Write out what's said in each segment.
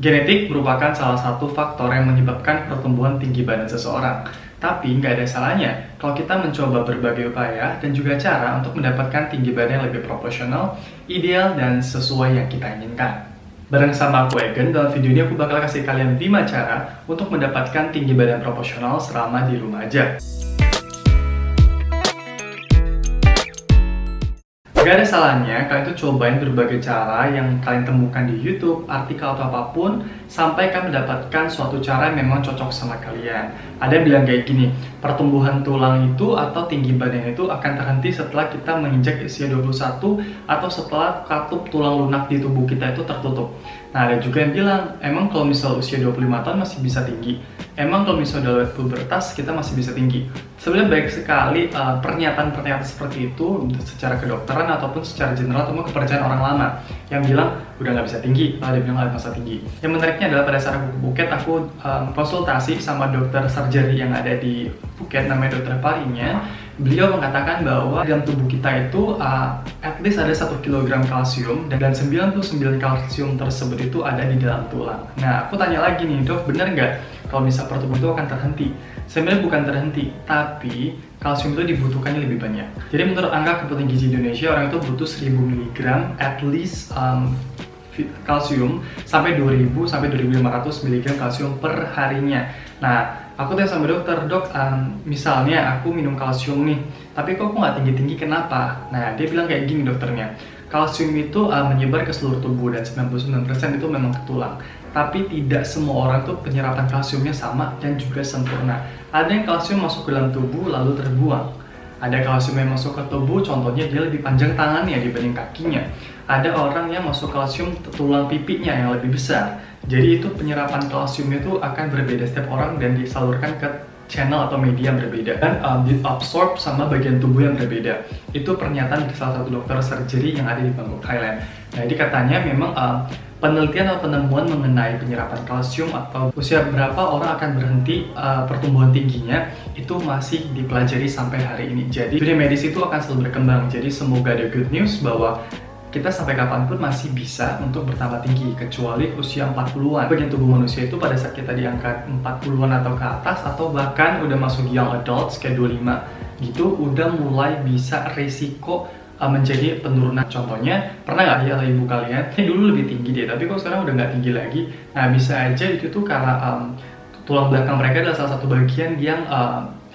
Genetik merupakan salah satu faktor yang menyebabkan pertumbuhan tinggi badan seseorang. Tapi nggak ada salahnya kalau kita mencoba berbagai upaya dan juga cara untuk mendapatkan tinggi badan yang lebih proporsional, ideal, dan sesuai yang kita inginkan. Bareng sama aku Egen, dalam video ini aku bakal kasih kalian 5 cara untuk mendapatkan tinggi badan proporsional selama di rumah aja. Gak ada salahnya kalian tuh cobain berbagai cara yang kalian temukan di YouTube, artikel atau apapun, sampai kalian mendapatkan suatu cara yang memang cocok sama kalian. Ada yang bilang kayak gini, pertumbuhan tulang itu atau tinggi badan itu akan terhenti setelah kita menginjak usia 21 atau setelah katup tulang lunak di tubuh kita itu tertutup. Nah, ada juga yang bilang, emang kalau misal usia 25 tahun masih bisa tinggi. Emang kalau misalnya udah pubertas kita masih bisa tinggi. Sebenarnya baik sekali pernyataan-pernyataan seperti itu secara kedokteran ataupun secara general atau kepercayaan orang lama yang bilang udah nggak bisa tinggi, ada bilang nggak bisa tinggi. Yang menariknya adalah pada saat aku ke Phuket, aku konsultasi sama dokter surgery yang ada di Phuket, namanya dokter Parinya. Beliau mengatakan bahwa dalam tubuh kita itu at least ada 1 kg kalsium dan 99 kalsium tersebut itu ada di dalam tulang. Nah, aku tanya lagi nih, dok, bener nggak kalau misal pertumbuhan itu akan terhenti? Sebenarnya bukan terhenti, tapi kalsium itu dibutuhkannya lebih banyak. Jadi menurut angka Kepentingan Gizi Indonesia, orang itu butuh 1000 mg at least kalsium sampai 2000 sampai 2500 mg kalsium per harinya. Nah, aku tanya sama dokter, dok, misalnya aku minum kalsium nih, tapi kok aku nggak tinggi-tinggi, kenapa? Nah, dia bilang kayak gini dokternya, kalsium itu menyebar ke seluruh tubuh dan 99% itu memang ke tulang. Tapi tidak semua orang tuh penyerapan kalsiumnya sama dan juga sempurna. Ada yang kalsium masuk ke dalam tubuh lalu terbuang. Ada kalsium yang masuk ke tubuh, contohnya dia lebih panjang tangannya dibanding kakinya. Ada orang yang masuk kalsium tulang pipinya yang lebih besar. Jadi itu penyerapan kalsiumnya itu akan berbeda setiap orang dan disalurkan ke channel atau media yang berbeda dan diabsorb sama bagian tubuh yang berbeda. Itu pernyataan dari salah satu dokter surgery yang ada di Bangkok, Thailand. Nah, jadi katanya memang penelitian atau penemuan mengenai penyerapan kalsium atau usia berapa orang akan berhenti pertumbuhan tingginya itu masih dipelajari sampai hari ini. Jadi dunia medis itu akan selalu berkembang. Jadi semoga ada good news bahwa kita sampai kapanpun masih bisa untuk bertambah tinggi, kecuali usia 40-an. Bagian tubuh manusia itu pada saat kita diangkat 40-an atau ke atas, atau bahkan udah masuk young adults kayak 25 gitu, udah mulai bisa resiko menjadi penurunan. Contohnya, pernah nggak ya ibu kalian, ini dulu lebih tinggi deh, tapi kok sekarang udah nggak tinggi lagi. Nah, bisa aja itu tuh karena tulang belakang mereka adalah salah satu bagian yang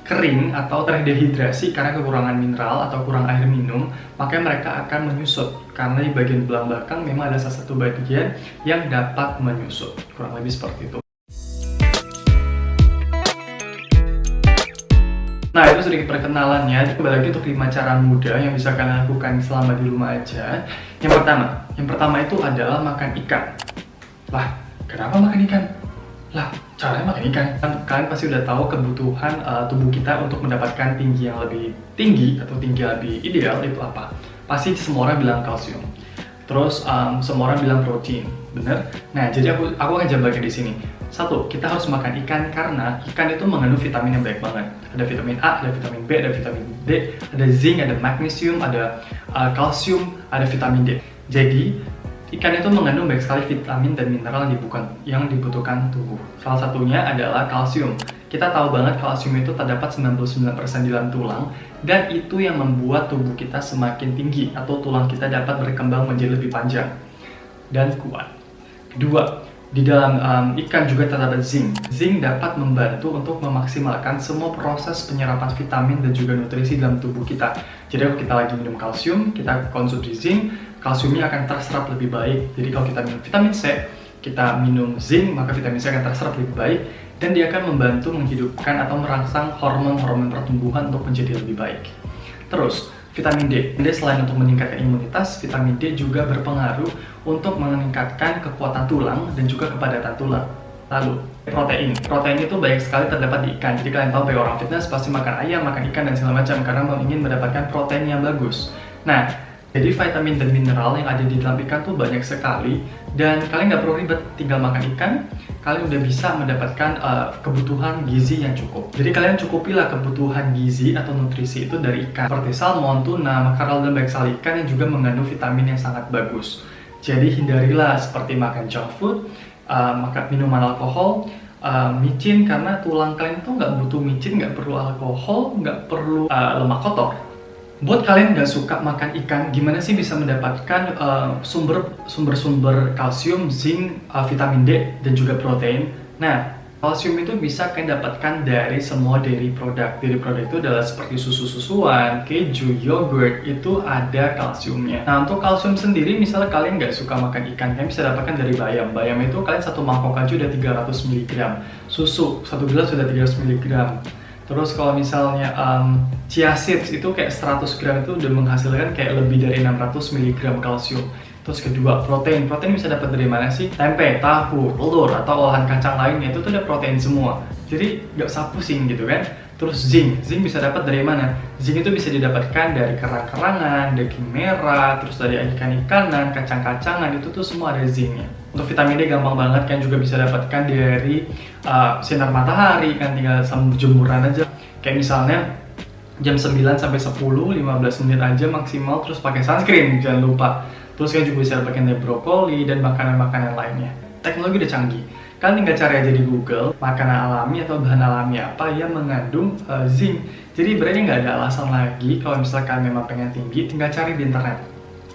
kering atau terdehidrasi karena kekurangan mineral atau kurang air minum, makanya mereka akan menyusut karena di bagian tulang belakang memang ada salah satu bagian yang dapat menyusut, kurang lebih seperti itu. Nah, itu sedikit perkenalannya. Kembali lagi untuk 5 cara mudah yang bisa kalian lakukan selama di rumah aja. Yang pertama itu adalah makan ikan. Lah, kenapa makan ikan? Lah, caranya makan ikan. Kalian pasti udah tahu kebutuhan tubuh kita untuk mendapatkan tinggi yang lebih tinggi atau tinggi yang lebih ideal itu apa? Pasti semua orang bilang kalsium. Terus semua orang bilang protein, bener? Nah, jadi aku akan jabarkan di sini. 1, kita harus makan ikan karena ikan itu mengandung vitamin yang baik banget. Ada vitamin A, ada vitamin B, ada vitamin D, ada zinc, ada magnesium, ada kalsium, ada vitamin D. Jadi ikan itu mengandung banyak sekali vitamin dan mineral yang dibutuhkan tubuh. Salah satunya adalah kalsium. Kita tahu banget kalsium itu terdapat 99% di dalam tulang, dan itu yang membuat tubuh kita semakin tinggi atau tulang kita dapat berkembang menjadi lebih panjang dan kuat. Kedua, di dalam ikan juga terdapat zinc. Zinc dapat membantu untuk memaksimalkan semua proses penyerapan vitamin dan juga nutrisi dalam tubuh kita. Jadi kalau kita lagi minum kalsium, kita konsumsi zinc, kalsiumnya akan terserap lebih baik. Jadi kalau kita minum vitamin C, kita minum zinc, maka vitamin C akan terserap lebih baik dan dia akan membantu menghidupkan atau merangsang hormon-hormon pertumbuhan untuk menjadi lebih baik. Terus, vitamin D. Selain untuk meningkatkan imunitas, vitamin D juga berpengaruh untuk meningkatkan kekuatan tulang dan juga kepadatan tulang. Lalu, protein. Protein itu banyak sekali terdapat di ikan. Jadi kalian tahu bagi orang fitness pasti makan ayam, makan ikan dan segala macam karena ingin mendapatkan protein yang bagus. Nah, jadi vitamin dan mineral yang ada di dalam ikan tuh banyak sekali dan kalian nggak perlu ribet, tinggal makan ikan, kalian udah bisa mendapatkan kebutuhan gizi yang cukup. Jadi kalian cukupilah kebutuhan gizi atau nutrisi itu dari ikan seperti salmon, tuna, makarel, dan banyak sekali ikan yang juga mengandung vitamin yang sangat bagus. Jadi hindarilah seperti makan junk food, makan minuman alkohol, micin, karena tulang kalian itu nggak butuh micin, nggak perlu alkohol, nggak perlu lemak kotor. Buat kalian nggak suka makan ikan, gimana sih bisa mendapatkan sumber-sumber kalsium, zinc, vitamin D, dan juga protein? Nah, kalsium itu bisa kalian dapatkan dari semua dairy product. Dairy product itu adalah seperti susu-susuan, keju, yogurt, itu ada kalsiumnya. Nah, untuk kalsium sendiri, misalnya kalian nggak suka makan ikan, kalian bisa dapatkan dari bayam. Bayam itu kalian satu mangkok aja udah 300 mg. Susu, satu gelas sudah 300 mg. Terus kalau misalnya chia seeds itu kayak 100 gram itu udah menghasilkan kayak lebih dari 600 mg kalsium. Terus kedua, protein bisa dapat dari mana sih? Tempe, tahu, telur, atau olahan kacang lainnya itu tuh ada protein semua. Jadi nggak usah pusing gitu kan. Terus zinc bisa dapat dari mana? Zinc itu bisa didapatkan dari kerang-kerangan, daging merah, terus dari ikan-ikanan, kacang-kacangan, itu tuh semua ada zincnya. Untuk vitamin D gampang banget, kan juga bisa dapatkan dari sinar matahari, kan tinggal sama jemuran aja. Kayak misalnya jam 9 sampai 10, 15 menit aja maksimal, terus pakai sunscreen, jangan lupa. Terus kalian juga bisa dapatkan dari brokoli dan makanan-makanan lainnya. Teknologi udah canggih. Kalian tinggal cari aja di Google, makanan alami atau bahan alami apa yang mengandung zinc. Jadi berarti nggak ada alasan lagi kalau misalnya kalian memang pengen tinggi, tinggal cari di internet.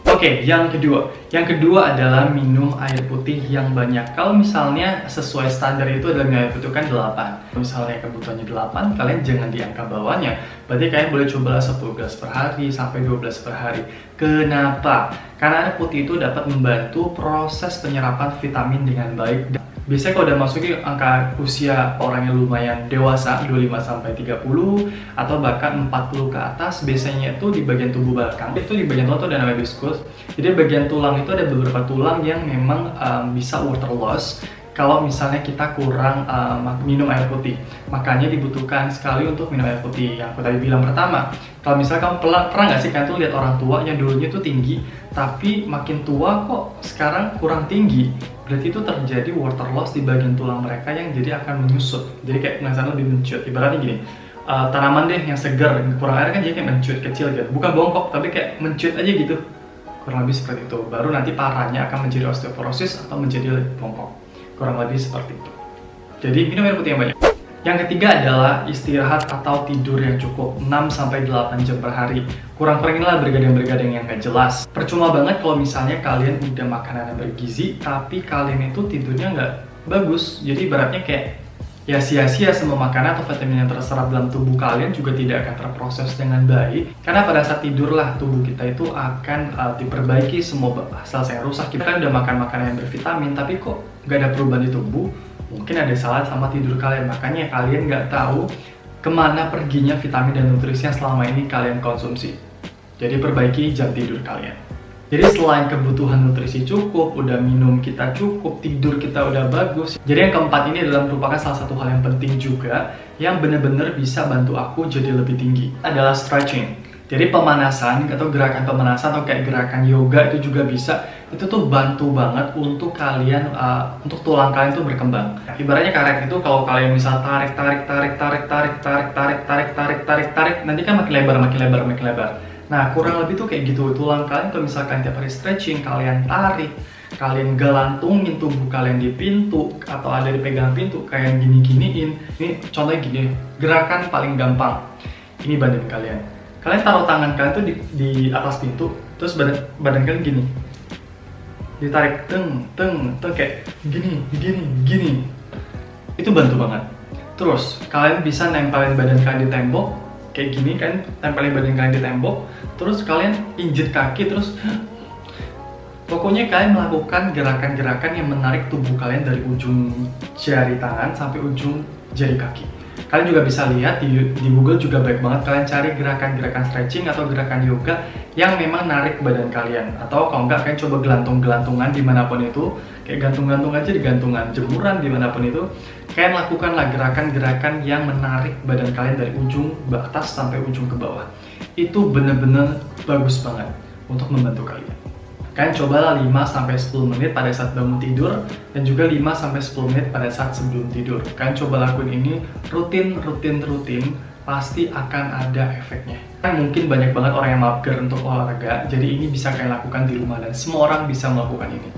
Oke, yang kedua. Yang kedua adalah minum air putih yang banyak. Kalau misalnya sesuai standar itu adalah minum air putih kan 8. Kalau misalnya kebutuhannya 8, kalian jangan di angka bawahnya. Berarti kalian boleh coba 10 gelas per hari sampai 12 per hari. Kenapa? Karena air putih itu dapat membantu proses penyerapan vitamin dengan baik. Biasanya kalau udah masuk ke angka usia orang yang lumayan dewasa, 25-30 atau bahkan 40 ke atas, biasanya itu di bagian tubuh belakang. Itu di bagian tulang itu ada namanya meniscus. Jadi bagian tulang itu ada beberapa tulang yang memang bisa water loss kalau misalnya kita kurang minum air putih. Makanya dibutuhkan sekali untuk minum air putih. Yang aku tadi bilang pertama, kalau misalnya kamu pernah nggak sih kalian tuh lihat orang tua yang dulunya tuh tinggi, tapi makin tua kok sekarang kurang tinggi? Berarti itu terjadi water loss di bagian tulang mereka yang jadi akan menyusut. Jadi kayak penglihatannya lebih mencut. Ibaratnya gini, tanaman deh yang segar, kurang air kan jadi kayak mencut kecil gitu. Bukan bongkok, tapi kayak mencut aja gitu. Kurang lebih seperti itu. Baru nanti parahnya akan menjadi osteoporosis atau menjadi bongkok. Kurang lebih seperti itu. Jadi minum air putih yang banyak. Yang ketiga adalah istirahat atau tidur yang cukup 6-8 jam per hari. Kurang-kuranginlah bergadang-bergadang yang gak jelas. Percuma banget kalau misalnya kalian udah makanan yang bergizi, tapi kalian itu tidurnya nggak bagus. Jadi ibaratnya kayak ya sia-sia semua makanan atau vitamin yang terserap dalam tubuh kalian juga tidak akan terproses dengan baik. Karena pada saat tidurlah tubuh kita itu akan diperbaiki semua sel-sel yang rusak. Kita kan udah makan makanan yang bervitamin, tapi kok nggak ada perubahan di tubuh? Mungkin ada salah sama tidur kalian, makanya kalian nggak tahu kemana perginya vitamin dan nutrisi yang selama ini kalian konsumsi. Jadi perbaiki jam tidur kalian. Jadi selain kebutuhan nutrisi cukup, udah minum kita cukup, tidur kita udah bagus. Jadi yang keempat ini adalah merupakan salah satu hal yang penting juga, yang benar-benar bisa bantu aku jadi lebih tinggi, adalah stretching. Jadi pemanasan atau gerakan pemanasan atau kayak gerakan yoga itu juga bisa. Itu tuh bantu banget untuk kalian, untuk tulang kalian tuh berkembang. Ibaratnya karet itu kalau kalian misal tarik, nanti kan makin lebar. Nah, kurang lebih tuh kayak gitu. Tulang kalian kalau misalkan tiap hari stretching, kalian tarik, kalian gelantungin tubuh kalian di pintu atau ada di pegang pintu, kalian gini-giniin. Ini contohnya gini, gerakan paling gampang. Ini badan kalian. Kalian taruh tangan kalian tuh di atas pintu, terus badan kalian gini. Ditarik teng kayak gini. Itu bantu banget. Terus kalian bisa nempelin badan kalian di tembok kayak gini kan, tempelin badan kalian di tembok, terus kalian injek kaki, terus pokoknya kalian melakukan gerakan-gerakan yang menarik tubuh kalian dari ujung jari tangan sampai ujung jari kaki. Kalian juga bisa lihat di Google juga baik banget, kalian cari gerakan-gerakan stretching atau gerakan yoga yang memang narik badan kalian. Atau kalau enggak, kalian coba gelantung-gelantungan dimanapun itu, kayak gantung-gantung aja di gantungan, jemuran dimanapun itu. Kalian lakukanlah gerakan-gerakan yang menarik badan kalian dari ujung ke atas sampai ujung ke bawah. Itu bener-bener bagus banget untuk membantu kalian. Kalian cobalah 5-10 menit pada saat bangun tidur, dan juga 5-10 menit pada saat sebelum tidur. Kalian coba lakuin ini rutin, pasti akan ada efeknya. Kan mungkin banyak banget orang yang mager untuk olahraga, jadi ini bisa kalian lakukan di rumah dan semua orang bisa melakukan ini.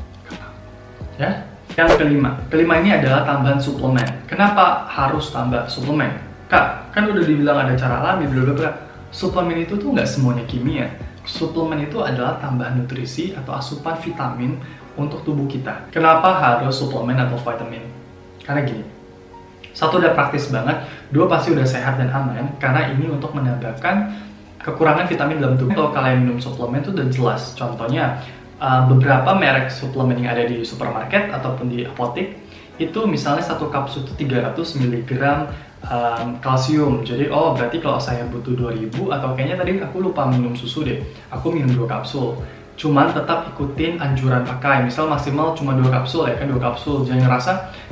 Ya? Yang kelima ini adalah tambahan suplemen. Kenapa harus tambah suplemen? Kak, kan udah dibilang ada cara alami, bla bla bla. Suplemen itu tuh nggak semuanya kimia. Suplemen itu adalah tambahan nutrisi atau asupan vitamin untuk tubuh kita. Kenapa harus suplemen atau vitamin? Karena gini, satu udah praktis banget, dua pasti udah sehat dan aman, karena ini untuk menambahkan kekurangan vitamin dalam tubuh. Kalau kalian minum suplemen itu udah jelas. Contohnya, beberapa merek suplemen yang ada di supermarket ataupun di apotek, itu misalnya satu kapsul itu 300 mg kalsium. Jadi berarti kalau saya butuh 2000, atau kayaknya tadi aku lupa minum susu deh, aku minum 2 kapsul. Cuman tetap ikutin anjuran pakai, misal maksimal cuma 2 kapsul ya kan, 2 kapsul. Jangan ngerasa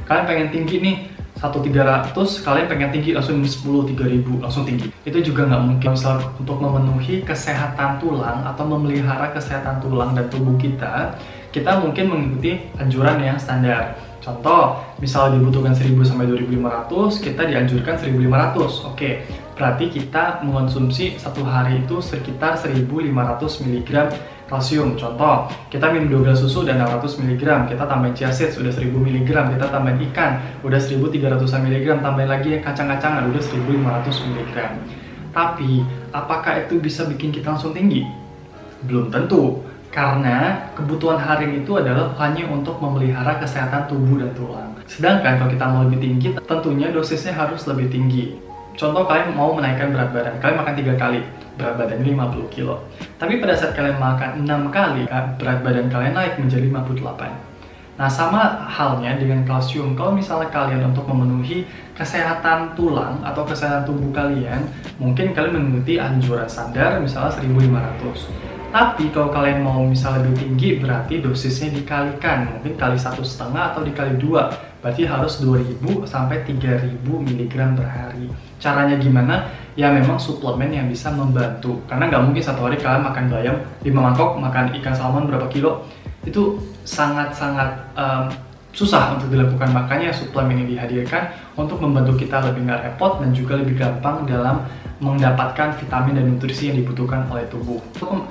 kalian pengen tinggi nih 1300, kalian pengen tinggi langsung 3000 langsung tinggi. Itu juga nggak mungkin. Misal untuk memenuhi kesehatan tulang atau memelihara kesehatan tulang dan tubuh kita mungkin mengikuti anjuran yang standar. Contoh, misal dibutuhkan 1000 sampai 2500, kita dianjurkan 1500. Oke, berarti kita mengonsumsi satu hari itu sekitar 1500 mg kalsium. Contoh, kita minum 2 gelas susu dan 600 mg, kita tambahin chia seeds udah 1000 mg, kita tambahin ikan udah 1300 mg, tambahin lagi yang kacang-kacangan udah 1500 mg. Tapi, apakah itu bisa bikin kita langsung tinggi? Belum tentu. Karena kebutuhan harian itu adalah hanya untuk memelihara kesehatan tubuh dan tulang. Sedangkan kalau kita mau lebih tinggi, tentunya dosisnya harus lebih tinggi. Contoh, kalian mau menaikkan berat badan, kalian makan 3 kali, berat badan 50 kilo. Tapi pada saat kalian makan 6 kali, berat badan kalian naik menjadi 58. Nah, sama halnya dengan kalsium. Kalau misalnya kalian untuk memenuhi kesehatan tulang atau kesehatan tubuh kalian, mungkin kalian mengikuti anjuran standar misalnya 1500. Tapi kalau kalian mau misalnya lebih tinggi, berarti dosisnya dikalikan, mungkin kali 1,5 atau dikali 2, berarti harus 2000 sampai 3000 mg per hari. Caranya gimana? Ya memang suplemen yang bisa membantu, karena nggak mungkin satu hari kalian makan bayam 5 mangkok, makan ikan salmon berapa kilo, itu sangat-sangat susah untuk dilakukan. Makanya suplemen ini dihadirkan untuk membantu kita lebih nggak repot dan juga lebih gampang dalam mendapatkan vitamin dan nutrisi yang dibutuhkan oleh tubuh.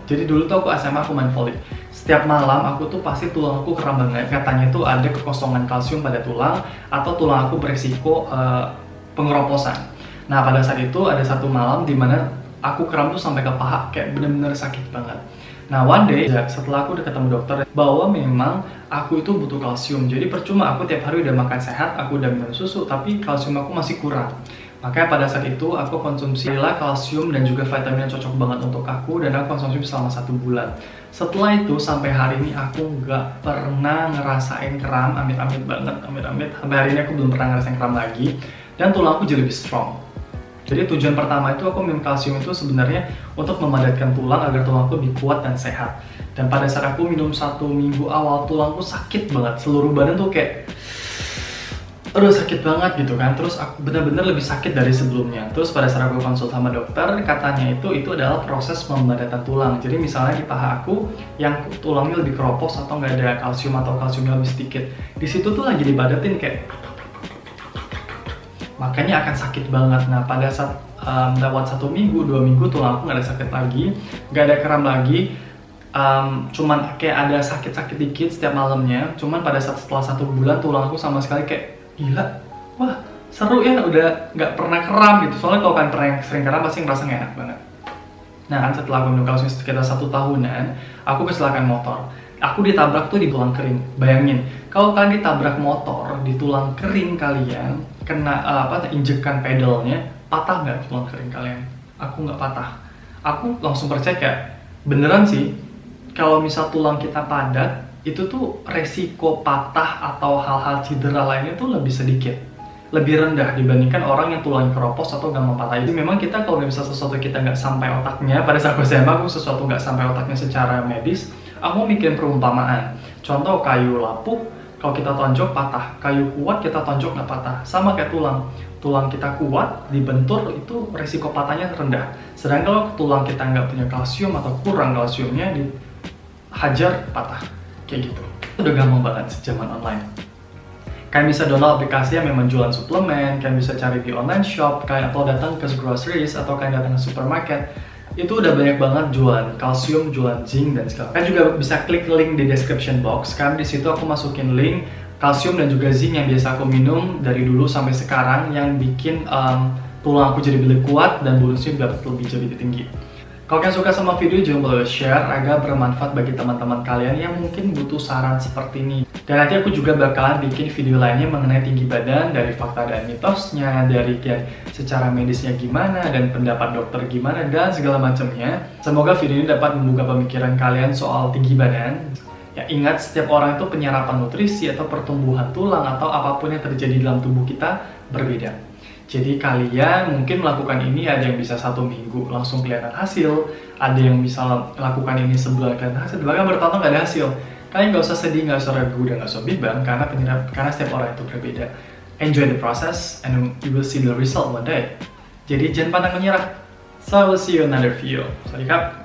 Jadi dulu tuh aku SMA, aku main volley. Setiap malam aku tuh pasti tulang aku kram banget. Katanya tuh ada kekosongan kalsium pada tulang atau tulang aku beresiko pengeroposan. Nah, pada saat itu ada satu malam dimana aku kram tuh sampai ke paha, kayak bener-bener sakit banget. Nah, one day setelah aku udah ketemu dokter bahwa memang aku itu butuh kalsium. Jadi percuma aku tiap hari udah makan sehat, aku udah minum susu, tapi kalsium aku masih kurang. Makanya pada saat itu aku konsumsi kalsium dan juga vitamin yang cocok banget untuk aku, dan aku konsumsi selama 1 bulan. Setelah itu sampai hari ini aku nggak pernah ngerasain kram, amit-amit banget, amit-amit. Sampai hari ini aku belum pernah ngerasain kram lagi, dan tulang aku jadi lebih strong. Jadi tujuan pertama itu aku minum kalsium itu sebenarnya untuk memadatkan tulang agar tulang aku lebih kuat dan sehat. Dan pada saat aku minum 1 minggu awal, tulangku sakit banget, seluruh badan tuh kayak aduh sakit banget gitu kan. Terus aku benar-benar lebih sakit dari sebelumnya. Terus pada saat aku konsul sama dokter, katanya itu adalah proses pembadatan tulang. Jadi misalnya di paha aku yang tulangnya lebih keropos atau nggak ada kalsium atau kalsiumnya lebih sedikit, di situ tuh lagi dibadatin kayak, makanya akan sakit banget. Nah, pada saat lewat 1 minggu, 2 minggu, tulang aku nggak ada sakit lagi, nggak ada kram lagi. Cuman kayak ada sakit-sakit dikit setiap malamnya. Cuman pada saat setelah 1 bulan tulang aku sama sekali kayak gila, wah seru ya, udah nggak pernah kram gitu. Soalnya kalau kalian pernah sering kram pasti ngerasa nggak enak banget. Nah kan setelah aku minum kalsium sekitar 1 tahunan, aku kecelakaan motor. Aku ditabrak tuh di tulang kering. Bayangin, kalau kalian ditabrak motor di tulang kering kalian, kena injekan pedalnya, patah nggak tulang kering kalian? Aku nggak patah. Aku langsung percaya kayak beneran sih, kalau misal tulang kita padat, itu tuh resiko patah atau hal-hal cedera lainnya tuh lebih sedikit, lebih rendah dibandingkan orang yang tulangnya keropos atau gampang patah. Jadi memang kita kalau misalnya sesuatu kita nggak sampai otaknya, pada saat SMA aku sesuatu nggak sampai otaknya secara medis, aku mikirin perumpamaan. Contoh kayu lapuk, kalau kita tonjok patah, kayu kuat kita tonjok nggak patah. Sama kayak tulang, tulang kita kuat dibentur itu resiko patahnya rendah. Sedangkan kalau tulang kita nggak punya kalsium atau kurang kalsiumnya, dihajar patah. Kayak gitu. Udah gampang banget sejaman online. Kalian bisa download aplikasi yang memang jualan suplemen, kalian bisa cari di online shop, kalian atau datang ke groceries atau kalian datang ke supermarket. Itu udah banyak banget jualan kalsium, jualan zinc dan segala. Kalian juga bisa klik link di description box. Kan di situ aku masukin link kalsium dan juga zinc yang biasa aku minum dari dulu sampai sekarang yang bikin tulang aku jadi lebih kuat dan bonusnya dapat lebih tinggi. Kalau kalian suka sama video, jangan lupa share agar bermanfaat bagi teman-teman kalian yang mungkin butuh saran seperti ini. Dan nanti aku juga bakalan bikin video lainnya mengenai tinggi badan, dari fakta dan mitosnya, dari secara medisnya gimana, dan pendapat dokter gimana, dan segala macamnya. Semoga video ini dapat membuka pemikiran kalian soal tinggi badan. Ya, ingat, setiap orang itu penyerapan nutrisi atau pertumbuhan tulang atau apapun yang terjadi dalam tubuh kita berbeda. Jadi kalian mungkin melakukan ini, ada yang bisa 1 minggu langsung kelihatan hasil, ada yang bisa lakukan ini sebulan kelihatan hasil, bahkan bertahun nggak ada hasil. Kalian nggak usah sedih, nggak usah ragu, dan nggak usah bimbang karena setiap orang itu berbeda. Enjoy the process and you will see the result one day. Jadi jangan pantang menyerah. So I will see you in another video. Sawadee krap.